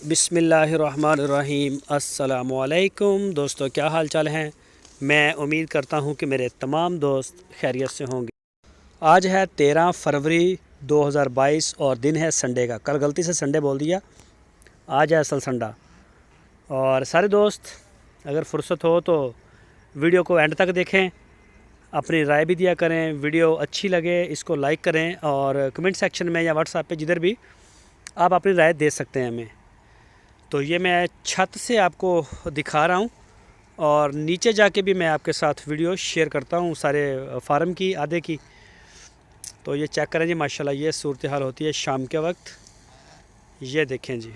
बिस्मिल्लाहिर्रहमानिर्रहीम। अस्सलामुअलैकुम दोस्तों, क्या हाल चाल हैं। मैं उम्मीद करता हूं कि मेरे तमाम दोस्त खैरियत से होंगे। आज है 13 फरवरी 2022 और दिन है संडे का। कल गलती से संडे बोल दिया, आज है असल संडा। और सारे दोस्त अगर फुर्सत हो तो वीडियो को एंड तक देखें, अपनी राय भी दिया करें। वीडियो अच्छी लगे इसको लाइक करें और कमेंट सेक्शन में या व्हाट्सएप पे जिधर भी आप अपनी राय दे सकते हैं हमें। तो ये मैं छत से आपको दिखा रहा हूँ और नीचे जाके भी मैं आपके साथ वीडियो शेयर करता हूँ सारे फार्म की, आधे की। तो ये चेक करें जी, माशाल्लाह ये सूरत हाल होती है शाम के वक्त। ये देखें जी,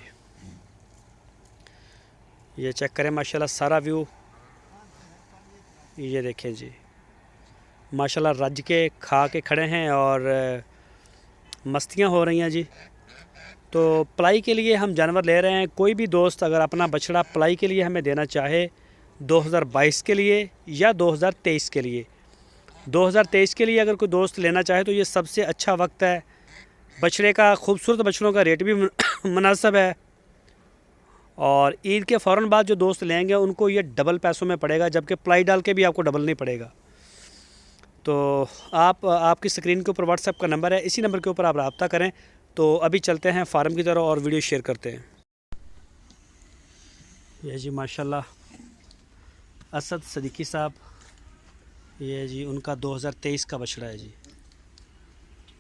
ये चेक करें माशाल्लाह सारा व्यू। ये देखें जी, माशाल्लाह रज के खा के खड़े हैं और मस्तियाँ हो रही हैं जी। तो पलाई के लिए हम जानवर ले रहे हैं। कोई भी दोस्त अगर अपना बछड़ा पलाई के लिए हमें देना चाहे 2022 के लिए या 2023 के लिए, 2023 के लिए अगर कोई दोस्त लेना चाहे तो ये सबसे अच्छा वक्त है। बछड़े का, खूबसूरत बछड़ों का रेट भी मुनासिब है। और ईद के फ़ौरन बाद जो दोस्त लेंगे उनको ये डबल पैसों में पड़ेगा, जबकि पलाई डाल के भी आपको डबल नहीं पड़ेगा। तो आपकी स्क्रीन के ऊपर व्हाट्सएप का नंबर है, इसी नंबर के ऊपर आप रब्ता करें। तो अभी चलते हैं फार्म की तरफ और वीडियो शेयर करते हैं। ये जी माशाल्लाह असद सदीकी साहब, ये जी उनका 2023 का बछड़ा है जी,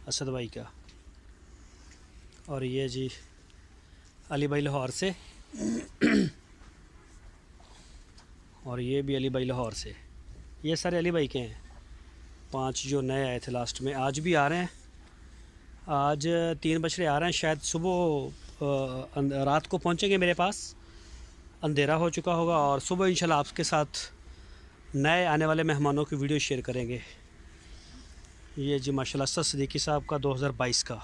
असद भाई का। और ये जी अली भाई लाहौर से और ये भी अली भाई लाहौर से। ये सारे अली भाई के हैं। 5 जो नए आए थे लास्ट में, आज भी आ रहे हैं। आज 3 बछड़े आ रहे हैं, शायद सुबह रात को पहुंचेंगे मेरे पास। अंधेरा हो चुका होगा और सुबह इंशाल्लाह आपके साथ नए आने वाले मेहमानों की वीडियो शेयर करेंगे। ये जी माशाल्लाह असद सदीकी साहब का 2022 का।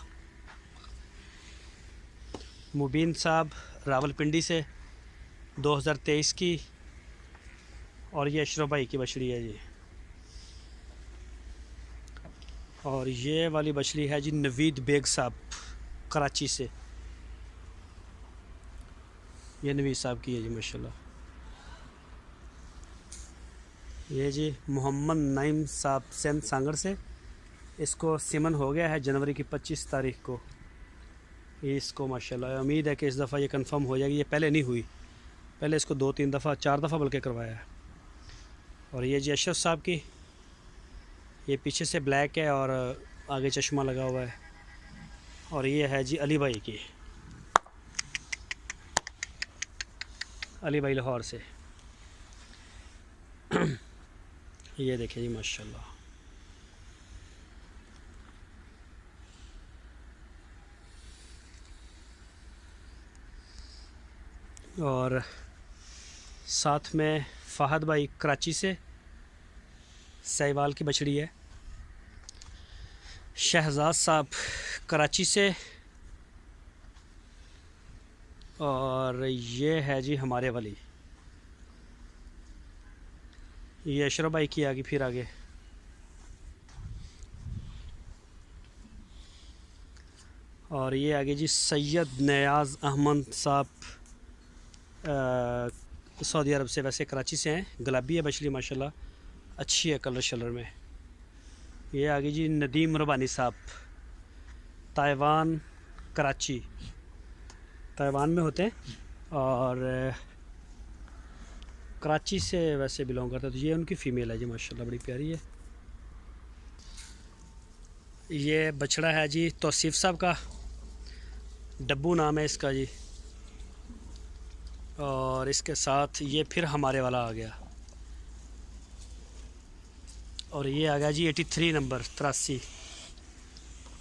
मुबीन साहब रावलपिंडी से 2023 की। और ये अशरफ भाई की बछड़ी है जी। और ये वाली बछड़ी है जी नवीद बेग साहब कराची से। ये नवीद साहब की है जी माशाल्लाह। ये जी मोहम्मद नईम साहब सेंध सांगड़ से। इसको सिमन हो गया है जनवरी की 25 तारीख को। इसको माशाल्लाह उम्मीद है कि इस दफ़ा ये कंफर्म हो जाएगी। ये पहले नहीं हुई, पहले इसको 2-3 दफ़ा 4 दफ़ा बल्कि करवाया है। और ये जी अशरफ साहब की, ये पीछे से ब्लैक है और आगे चश्मा लगा हुआ है। और ये है जी अली भाई की, अली भाई लाहौर से। ये देखिए जी माशाल्लाह। और साथ में फ़हद भाई कराची से, सहवाल की बछड़ी है। शहजाद साहब कराची से। और ये है जी हमारे वाली, ये अशरफ भाई की आगे, फिर आगे। और ये आगे जी सैयद नयाज़ अहमद साहब सऊदी अरब से, वैसे कराची से हैं। गुलाबी है बछड़ी माशाल्लाह, अच्छी है कलर शलर में। ये आगे जी नदीम रबानी साहब, ताइवान कराची, ताइवान में होते हैं और कराची से वैसे बिलोंग करते हैं। तो ये उनकी फ़ीमेल है जी माशाल्लाह, बड़ी प्यारी है। ये बछड़ा है जी तौसीफ़ साहब का, डब्बू नाम है इसका जी। और इसके साथ ये फिर हमारे वाला आ गया। और ये आ गया जी 83 नंबर 83।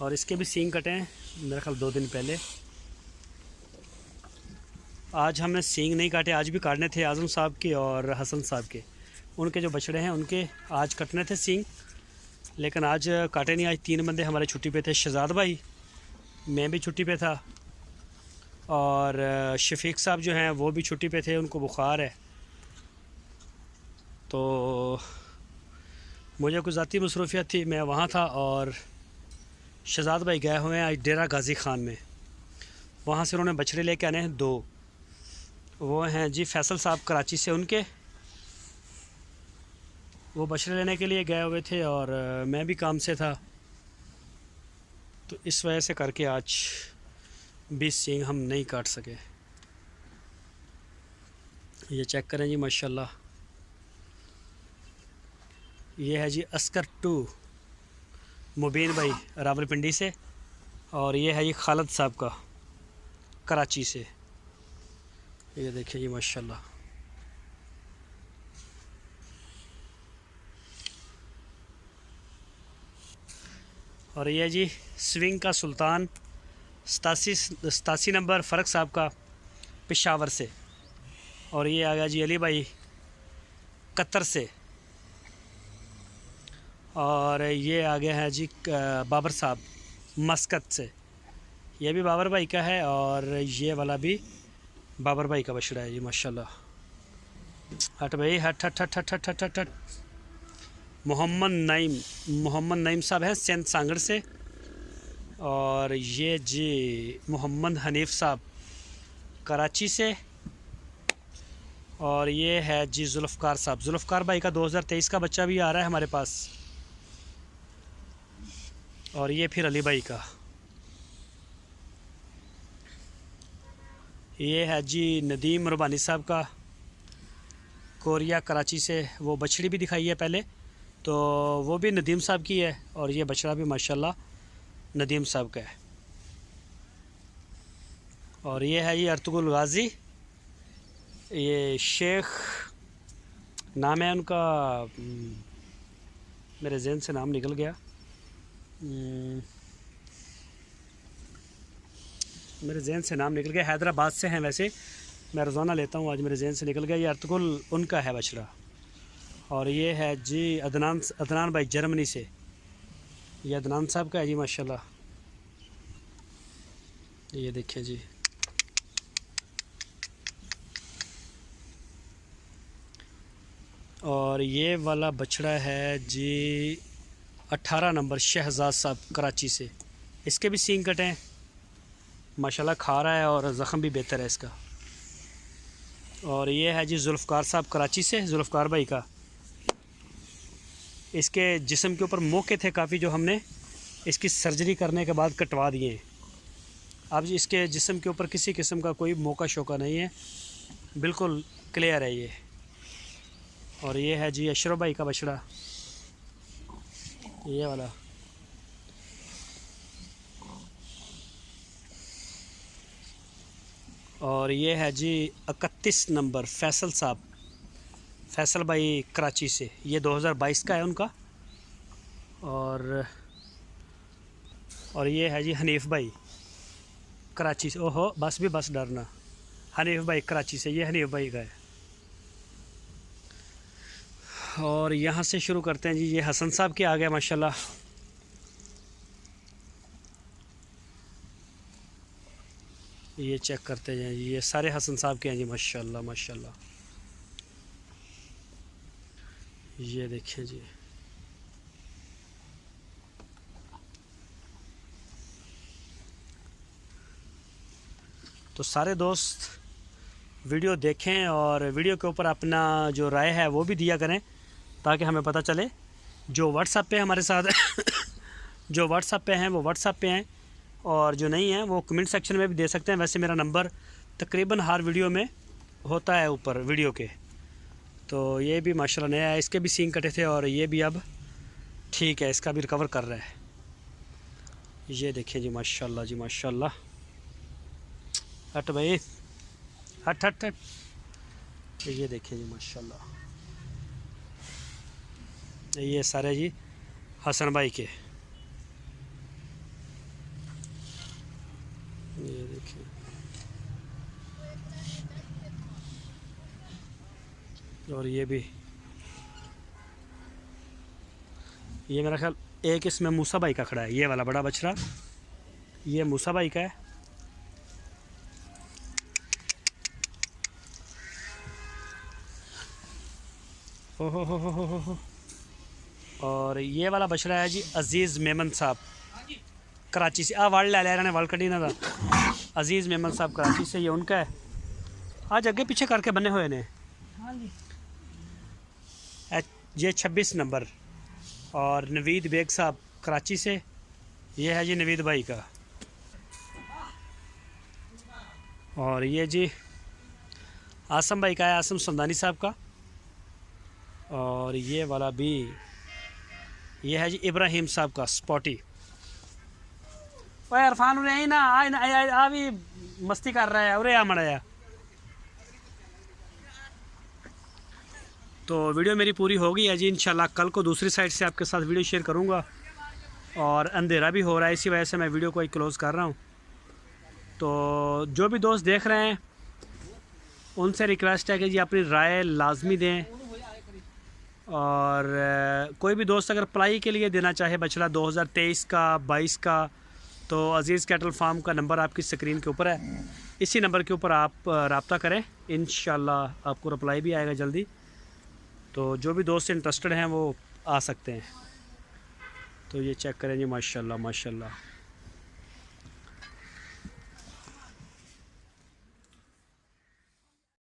और इसके भी सींग कटे हैं मेरे ख्याल 2 दिन पहले। आज हमने सींग नहीं काटे, आज भी काटने थे आज़म साहब के और हसन साहब के। उनके जो बछड़े हैं उनके आज कटने थे सींग, लेकिन आज काटे नहीं। आज 3 बंदे हमारे छुट्टी पे थे। शहजाद भाई, मैं भी छुट्टी पे था और शफीक साहब जो हैं वो भी छुट्टी पे थे, उनको बुखार है। तो मुझे कुछ ज़ाती मसरूफियत थी, मैं वहाँ था। और शहजाद भाई गए हुए हैं आज डेरा गाज़ी ख़ान में, वहाँ से उन्होंने बछड़े लेके आने हैं 2। वो हैं जी फैसल साहब कराची से, उनके वो बछड़े लेने के लिए गए हुए थे और मैं भी काम से था, तो इस वजह से करके आज 20 सींग हम नहीं काट सके। ये चेक करें जी माशाल्लाह। ये है जी अस्कर 2 मुबीन भाई रावलपिंडी से, और ये है जी खालिद साहब का कराची से। ये देखिए जी माशाल्लाह। और ये जी स्विंग का सुल्तान 87 नंबर फ़र्क साहब का पेशावर से। और ये आ गया जी अली भाई कतर से। और ये आ गया है जी बाबर साहब मस्कत से, ये भी बाबर भाई का है, और ये वाला भी बाबर भाई का बछड़ा है जी माशाल्लाह। हट भाई हट हट हट हट हट हट हट, हट। मोहम्मद नईम साहब हैं सेंट सांगड़ से। और ये जी मोहम्मद हनीफ साहब कराची से। और ये है जी जुल्फ़कार साहब, जुल्फ़कार भाई का 2023 का बच्चा भी आ रहा है हमारे पास। और ये फिर अली भाई का। ये है जी नदीम रुबानी साहब का कोरिया कराची से। वो बछड़ी भी दिखाई है पहले, तो वो भी नदीम साहब की है, और ये बछड़ा भी माशाल्लाह नदीम साहब का है। और ये है ये अर्तुगरुल गाजी, ये शेख नाम है उनका, मेरे जहन से नाम निकल गया, मेरे जहन से नाम निकल गया। हैदराबाद से हैं वैसे, मैं रोज़ाना लेता हूँ, आज मेरे जहन से निकल गया। ये अर्तुगरुल उनका है बछड़ा। और ये है जी अदनान भाई जर्मनी से, ये अदनान साहब का है जी माशाल्लाह। ये देखिए जी। और ये वाला बछड़ा है जी 18 नंबर शहजाद साहब कराची से। इसके भी सींग कटे हैं माशाल्लाह, खा रहा है और ज़ख़म भी बेहतर है इसका। और ये है जी जुल्फ़कार साहब कराची से, जुल्फ़कार भाई का। इसके जिस्म के ऊपर मोके थे काफ़ी, जो हमने इसकी सर्जरी करने के बाद कटवा दिए। अब इसके जिस्म के ऊपर किसी किस्म का कोई मोका शोका नहीं है, बिल्कुल क्लियर है ये। और ये है जी अशरफ भाई का बछड़ा, ये वाला। और ये है जी 31 नंबर फैसल साहब, फैसल भाई कराची से, ये 2022 का है उनका। और ये है जी हनीफ भाई कराची से। ओहो बस भी बस डरना, हनीफ भाई कराची से, ये हनीफ भाई का है। और यहाँ से शुरू करते हैं जी, ये हसन साहब के आ गए माशाल्लाह। ये चेक करते हैं जी, ये सारे हसन साहब के हैं जी माशाल्लाह माशाल्लाह। ये देखिए जी। तो सारे दोस्त वीडियो देखें और वीडियो के ऊपर अपना जो राय है वो भी दिया करें, ताकि हमें पता चले। जो व्हाट्सएप पे हमारे साथ जो व्हाट्सएप पे हैं वो व्हाट्सएप पे हैं, और जो नहीं है वो कमेंट सेक्शन में भी दे सकते हैं। वैसे मेरा नंबर तकरीबन हर वीडियो में होता है ऊपर वीडियो के। तो ये भी माशाल्लाह नया है, इसके भी सींग कटे थे और ये भी अब ठीक है, इसका भी रिकवर कर रहा है। ये देखिए जी माशाल्लाह जी माशाल्लाह। हट भाई हट हट हट। ये देखिए जी माशाल्लाह, ये सारे जी हसन भाई के। ये देखिए, और ये भी, ये मेरा ख्याल एक इसमें मूसा भाई का खड़ा है, ये वाला बड़ा बछड़ा, ये मूसा भाई का है। हो। और ये वाला बछड़ा है जी अजीज़ मेमन साहब कराची से। वर्ल्ड ले रहे हैं, वर्ल्ड कटी ना था। अजीज़ मेमन साहब कराची से, ये उनका है। आज अगे पीछे करके बने हुए ने। हाँ जी। ये 26 नंबर और नवीद बेग साहब कराची से। ये है जी नवीद भाई का। और ये जी आसम भाई का है, आसम समदानी साहब का। और ये वाला भी ये है जी इब्राहिम साहब का स्पॉटी। ओए इरफान उरे आई ना, आ भी मस्ती कर रहा है, उरे आ मड़ाया। तो वीडियो मेरी पूरी हो गई है जी। इंशाल्लाह कल को दूसरी साइड से आपके साथ वीडियो शेयर करूँगा। और अंधेरा भी हो रहा है, इसी वजह से मैं वीडियो को ही क्लोज़ कर रहा हूँ। तो जो भी दोस्त देख रहे हैं उनसे रिक्वेस्ट है कि जी अपनी राय लाजमी दें। और कोई भी दोस्त अगर अप्लाई के लिए देना चाहे बछड़ा 2023 का 22 का, तो अज़ीज़ कैटल फार्म का नंबर आपकी स्क्रीन के ऊपर है, इसी नंबर के ऊपर आप रब्ता करें। इंशाल्लाह आपको रिप्लाई भी आएगा जल्दी। तो जो भी दोस्त इंटरेस्टेड हैं वो आ सकते हैं। तो ये चेक करें जी, माशाल्लाह माशाल्लाह।